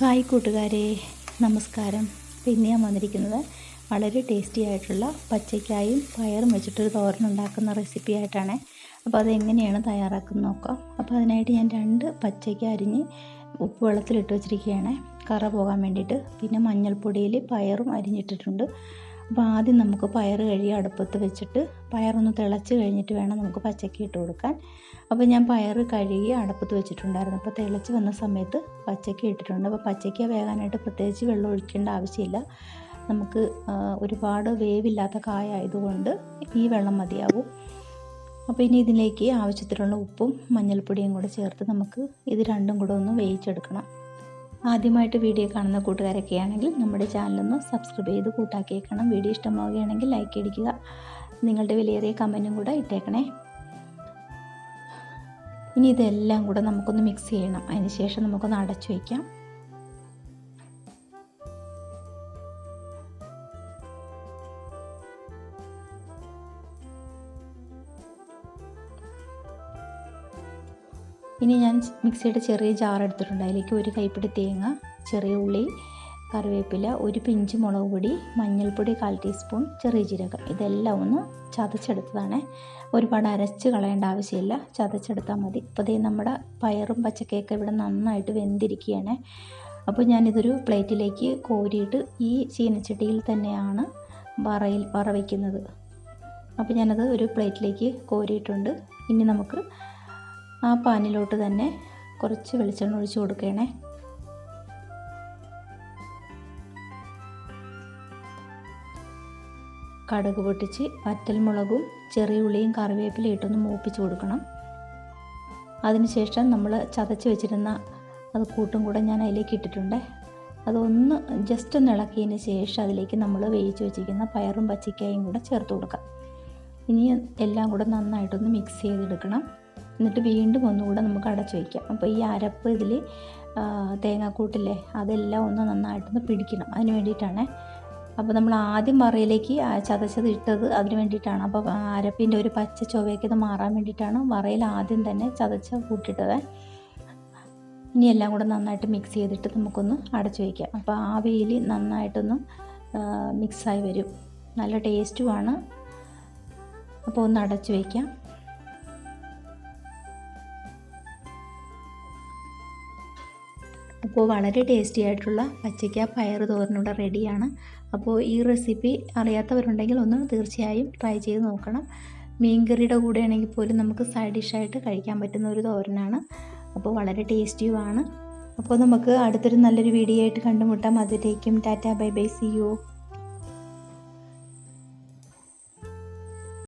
Hi കൂട്ടുകാരെ, നമസ്കാരം. പിന്നെ ഞാൻ വന്നിരിക്കുന്നത് വളരെ ടേസ്റ്റി ആയിട്ടുള്ള പച്ചയ്ക്കായും പയറും വെച്ചിട്ടൊരു തോരൻ ഉണ്ടാക്കുന്ന റെസിപ്പി ആയിട്ടാണ്. അപ്പോൾ അതെങ്ങനെയാണ് തയ്യാറാക്കുന്നത് നോക്കാം. അപ്പോൾ അതിനായിട്ട് ഞാൻ 2 പച്ചയ്ക്ക അരിഞ്ഞ് ഉപ്പ് വെള്ളത്തിലിട്ട് വെച്ചിരിക്കുകയാണ്, കറ പോകാൻ വേണ്ടിയിട്ട്. പിന്നെ മഞ്ഞൾപ്പൊടിയിൽ പയറും അരിഞ്ഞിട്ടിട്ടുണ്ട്. അപ്പോൾ ആദ്യം നമുക്ക് പയർ കഴുകി അടുപ്പത്ത് വെച്ചിട്ട് പയറൊന്ന് തിളച്ച് കഴിഞ്ഞിട്ട് വേണം നമുക്ക് പച്ചയ്ക്ക ഇട്ട് കൊടുക്കാൻ. അപ്പോൾ ഞാൻ പയർ കഴുകി അടുപ്പത്ത് വെച്ചിട്ടുണ്ടായിരുന്നു. അപ്പോൾ തിളച്ച് വന്ന സമയത്ത് പച്ചയ്ക്ക ഇട്ടിട്ടുണ്ട്. അപ്പോൾ പച്ചയ്ക്ക വേകാനായിട്ട് പ്രത്യേകിച്ച് വെള്ളം ഒഴിക്കേണ്ട ആവശ്യമില്ല. നമുക്ക് ഒരുപാട് വേവില്ലാത്ത കായ ആയതുകൊണ്ട് ഈ വെള്ളം മതിയാവും. അപ്പോൾ ഇനി ഇതിലേക്ക് ആവശ്യത്തിനുള്ള ഉപ്പും മഞ്ഞൾപ്പൊടിയും കൂടെ ചേർത്ത് നമുക്ക് ഇത് രണ്ടും കൂടെ ഒന്ന് വേവിച്ചെടുക്കണം. ആദ്യമായിട്ട് വീഡിയോ കാണുന്ന കൂട്ടുകാരൊക്കെ ആണെങ്കിൽ നമ്മുടെ ചാനലൊന്ന് സബ്സ്ക്രൈബ് ചെയ്ത് കൂട്ടാക്കിയേക്കണം. വീഡിയോ ഇഷ്ടമാവുകയാണെങ്കിൽ ലൈക്ക് അടിക്കുക, നിങ്ങളുടെ വിലയേറിയ കമൻറ്റും കൂടെ ഇട്ടേക്കണേ. ഇനി ഇതെല്ലാം കൂടെ നമുക്കൊന്ന് മിക്സ് ചെയ്യണം. അതിന് ശേഷം നമുക്കൊന്ന് അടച്ചു വയ്ക്കാം. ഇനി ഞാൻ മിക്സിയുടെ ചെറിയ ജാർ എടുത്തിട്ടുണ്ട്. അതിലേക്ക് 1 കൈപ്പിടി തേങ്ങ, ചെറിയ ഉള്ളി, കറിവേപ്പില, 1 പിഞ്ച് മുളക് പൊടി, മഞ്ഞൾപ്പൊടി 1/4 ടീസ്പൂൺ, ചെറിയ ജീരകം, ഇതെല്ലാം ഒന്ന് ചതച്ചെടുത്തതാണ്. ഒരുപാട് അരച്ച് കളയേണ്ട ആവശ്യമില്ല, ചതച്ചെടുത്താൽ മതി. അപ്പോൾ ദേ നമ്മുടെ പയറും പച്ചക്കയൊക്കെ ഇവിടെ നന്നായിട്ട് വെന്തിരിക്കുകയാണ്. അപ്പോൾ ഞാനിതൊരു പ്ലേറ്റിലേക്ക് കോരിയിട്ട് ഈ ചീനച്ചട്ടിയിൽ തന്നെയാണ് വറ വയ്ക്കുന്നത്. അപ്പോൾ ഞാനത് ഒരു പ്ലേറ്റിലേക്ക് കോരിയിട്ടുണ്ട്. ഇനി നമുക്ക് ആ പാനിലോട്ട് തന്നെ കുറച്ച് വെളിച്ചെണ്ണ ഒഴിച്ച് കൊടുക്കണേ. കടുക് പൊട്ടിച്ച് വറ്റൽമുളകും ചെറിയ ഉള്ളിയും കറിവേപ്പിലയും ഇട്ടൊന്ന് മൂപ്പിച്ച് കൊടുക്കണം. അതിനുശേഷം നമ്മൾ ചതച്ച് വെച്ചിരുന്ന അത് കൂട്ടും കൂടെ ഞാൻ അതിലേക്ക് ഇട്ടിട്ടുണ്ട്. അതൊന്ന് ജസ്റ്റ് ഒന്ന് ഇളക്കിയതിന് ശേഷം അതിലേക്ക് നമ്മൾ വേവിച്ച് വെച്ചിരിക്കുന്ന പയറും പച്ചയ്ക്കായും കൂടെ ചേർത്ത് കൊടുക്കാം. ഇനി എല്ലാം കൂടെ നന്നായിട്ടൊന്ന് മിക്സ് ചെയ്തെടുക്കണം. എന്നിട്ട് വീണ്ടും ഒന്നുകൂടെ നമുക്ക് അടച്ചു വയ്ക്കാം. അപ്പോൾ ഈ അരപ്പ് ഇതിൽ തേങ്ങാക്കൂട്ടില്ലേ അതെല്ലാം ഒന്ന് നന്നായിട്ടൊന്ന് പിടിക്കണം, അതിന് വേണ്ടിയിട്ടാണ്. അപ്പോൾ നമ്മൾ ആദ്യം വറയിലേക്ക് ചതച്ചത് ഇട്ടത് അതിന് വേണ്ടിയിട്ടാണ്. അപ്പോൾ അരപ്പിൻ്റെ ഒരു പച്ച ചുവയൊക്കെ ഇത് മാറാൻ വേണ്ടിയിട്ടാണ് വറയിൽ ആദ്യം തന്നെ ചതച്ച കൂട്ടിട്ടത്. ഇനി എല്ലാം കൂടെ നന്നായിട്ട് മിക്സ് ചെയ്തിട്ട് നമുക്കൊന്ന് അടച്ചു വയ്ക്കാം. അപ്പോൾ ആവിയിൽ നന്നായിട്ടൊന്ന് മിക്സായി വരും, നല്ല ടേസ്റ്റുമാണ്. അപ്പോൾ ഒന്ന് അടച്ചു വയ്ക്കാം. അപ്പോൾ വളരെ ടേസ്റ്റി ആയിട്ടുള്ള പച്ചയ്ക്ക പയർ തോരനുള്ള റെഡിയാണ്. അപ്പോൾ ഈ റെസിപ്പി അറിയാത്തവരുണ്ടെങ്കിൽ ഒന്ന് തീർച്ചയായും ട്രൈ ചെയ്ത് നോക്കണം. മീൻകറിയുടെ കൂടെ ആണെങ്കിൽ പോലും നമുക്ക് സൈഡ് ഡിഷായിട്ട് കഴിക്കാൻ പറ്റുന്ന ഒരു തോരനാണ്. അപ്പോൾ വളരെ ടേസ്റ്റിയുമാണ്. അപ്പോൾ നമുക്ക് അടുത്തൊരു നല്ലൊരു വീഡിയോ ആയിട്ട് കണ്ടുമുട്ടാം. അതിലേക്കും tata, bye bye, see U.